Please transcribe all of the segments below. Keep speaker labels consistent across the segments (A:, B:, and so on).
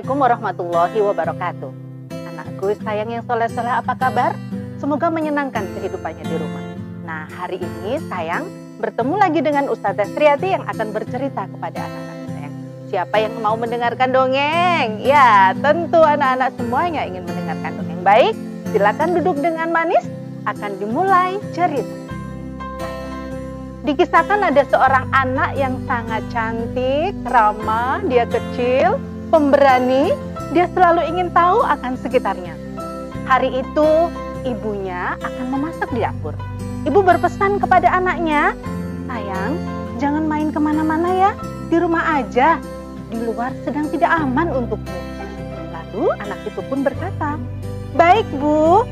A: Assalamualaikum warahmatullahi wabarakatuh. Anakku sayang yang soleh-soleh, apa kabar? Semoga menyenangkan kehidupannya di rumah. Nah, hari ini sayang bertemu lagi dengan Ustazah Sriati yang akan bercerita kepada anak-anak sayang. Siapa yang mau mendengarkan dongeng? Ya, tentu anak-anak semuanya ingin mendengarkan dongeng. Baik, silakan duduk dengan manis. Akan dimulai cerita. Dikisahkan ada seorang anak yang sangat cantik, ramah, dia kecil, pemberani, dia selalu ingin tahu akan sekitarnya. Hari itu ibunya akan memasak di dapur. Ibu berpesan kepada anaknya, sayang, jangan main kemana-mana ya, di rumah aja, di luar sedang tidak aman untukmu. Lalu anak itu pun berkata, baik Bu.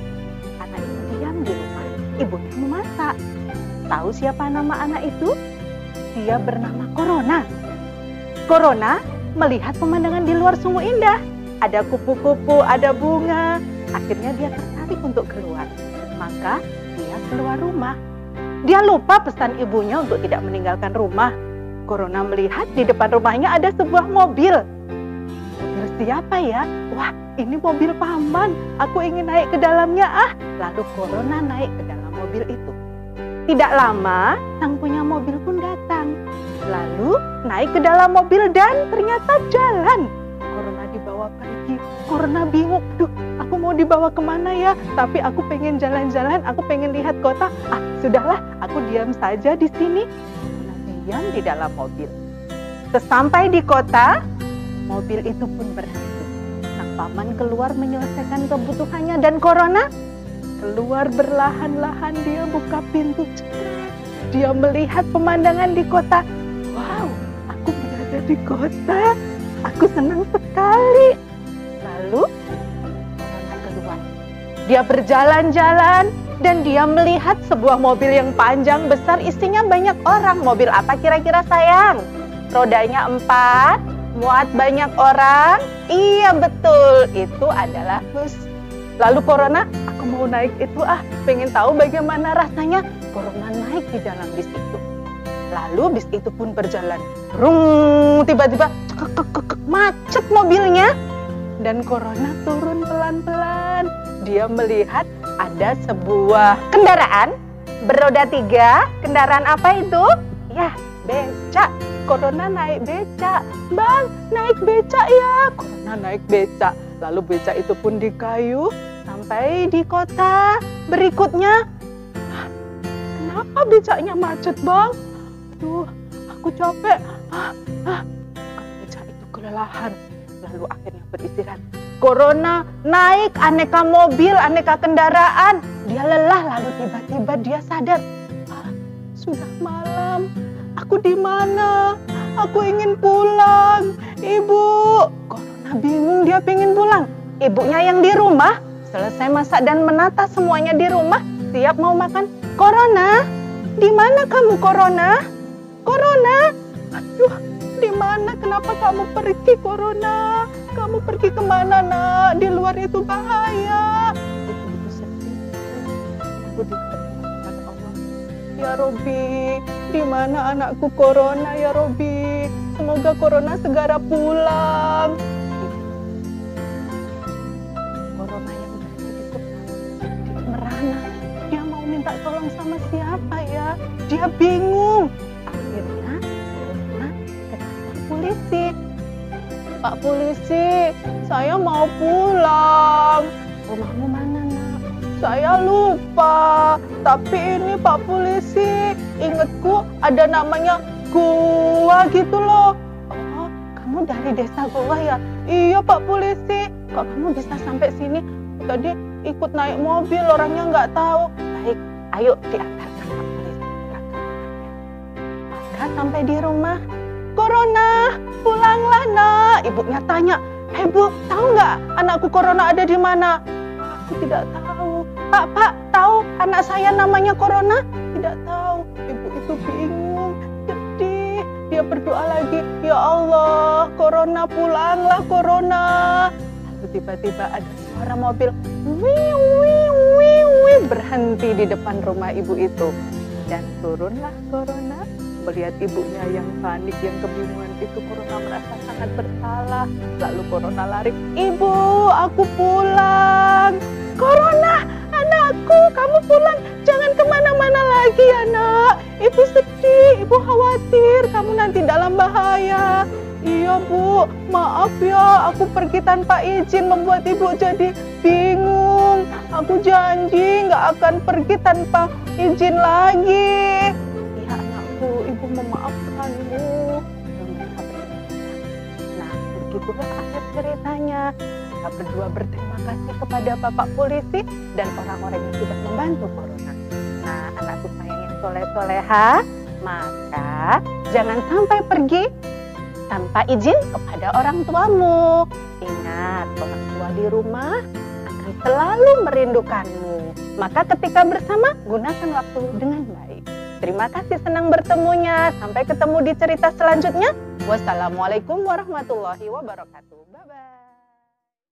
A: Anak itu diam di rumah, ibunya memasak. Tahu siapa nama anak itu? Dia bernama Corona. Corona melihat pemandangan di luar sungguh indah. Ada kupu-kupu, ada bunga. Akhirnya dia tertarik untuk keluar. Maka dia keluar rumah. Dia lupa pesan ibunya untuk tidak meninggalkan rumah. Corona melihat di depan rumahnya ada sebuah mobil. Mobil siapa ya? Wah, ini mobil paman. Aku ingin naik ke dalamnya ah. Lalu Corona naik ke dalam mobil itu. Tidak lama, sang punya mobil pun datang. Lalu naik ke dalam mobil dan ternyata jalan. Corona dibawa pergi. Corona bingung, aduh aku mau dibawa kemana ya? Tapi aku pengen jalan-jalan, aku pengen lihat kota. Ah sudahlah, aku diam saja di sini. Corona diam di dalam mobil. Sesampai di kota, mobil itu pun berhenti. Sang paman keluar menyelesaikan kebutuhannya dan Corona keluar berlahan-lahan. Dia buka pintu. Dia melihat pemandangan di kota. Wow, aku berada di kota. Aku senang sekali. Lalu Corona keluar. Dia berjalan-jalan dan dia melihat sebuah mobil yang panjang besar, isinya banyak orang. Mobil apa kira-kira sayang? Rodanya 4, muat banyak orang. Iya betul, itu adalah bus. Lalu Corona, aku mau naik itu ah, pengen tahu bagaimana rasanya. Corona naik di dalam bis itu. Lalu bis itu pun berjalan. Rung, tiba-tiba macet mobilnya. Dan Corona turun pelan-pelan. Dia melihat ada sebuah kendaraan beroda 3. Kendaraan apa itu? Ya, becak. Corona naik becak. Bang, naik becak ya. Corona naik becak. Lalu becak itu pun dikayuh sampai di kota berikutnya. Kenapa becaknya macet bang? Aduh, aku capek. Becak itu kelelahan. Lalu akhirnya beristirahat. Corona naik aneka mobil, aneka kendaraan. Dia lelah, lalu tiba-tiba dia sadar. Sudah malam. Aku di mana? Aku ingin pulang. Ibu. Corona bingung, dia pengen pulang. Ibunya yang di rumah selesai masak dan menata semuanya di rumah, siap mau makan. Corona, di mana kamu Corona? Corona, aduh, di mana? Kenapa kamu pergi Corona? Kamu pergi kemana nak? Di luar itu bahaya. Itu sedih. Aku kepada Allah. Ya Robbi, di mana anakku Corona ya Robbi? Semoga Corona segera pulang. Corona yang berada di kota, dia merana. Dia mau minta tolong sama siapa ya? Dia bingung. Akhirnya Corona ke kantor polisi. Pak polisi, saya mau pulang. Rumahmu mana nak? Saya lupa. Tapi ini Pak polisi, ingatku ada namanya Goa gitu loh. Oh, kamu dari desa Goa ya? Iya Pak polisi. Kok kamu bisa sampai sini? Tadi ikut naik mobil, orangnya nggak tahu. Baik, ayo diantarkan Pak polisi. Maka sampai di rumah, Corona, pulanglah nak. Ibunya tanya, Bu, tahu nggak anakku Corona ada di mana? Aku tidak tahu. Pak, tahu anak saya namanya Corona? Tidak tahu. Ibu itu bingung, sedih. Dia berdoa lagi, ya Allah, Corona pulanglah Corona. Lalu tiba-tiba ada suara mobil, wiu, wiu, wiu, wiu, berhenti di depan rumah ibu itu. Dan turunlah Corona. Melihat ibunya yang panik, yang kebingungan itu, Corona merasa sangat bersalah. Lalu Corona lari, "Ibu, aku pulang." "Corona, anakku, kamu pulang. Jangan kemana-mana lagi, anak. Ibu sedih, ibu khawatir kamu nanti dalam bahaya." "Iya, Bu, maaf ya, aku pergi tanpa izin membuat ibu jadi bingung. Aku janji nggak akan pergi tanpa izin lagi." "Iya, anakku, ibu memaafkanmu." Nah, begitulah akhir ceritanya. Mereka berdua berterima kasih kepada Bapak polisi dan orang-orang yang sudah membantu Corona. Nah, anakku sayang yang soleh-soleha, maka jangan sampai pergi tanpa izin kepada orang tuamu. Ingat, orang tua di rumah akan selalu merindukanmu. Maka ketika bersama, gunakan waktu dengan baik. Terima kasih, senang bertemunya. Sampai ketemu di cerita selanjutnya. Wassalamualaikum warahmatullahi wabarakatuh. Bye-bye.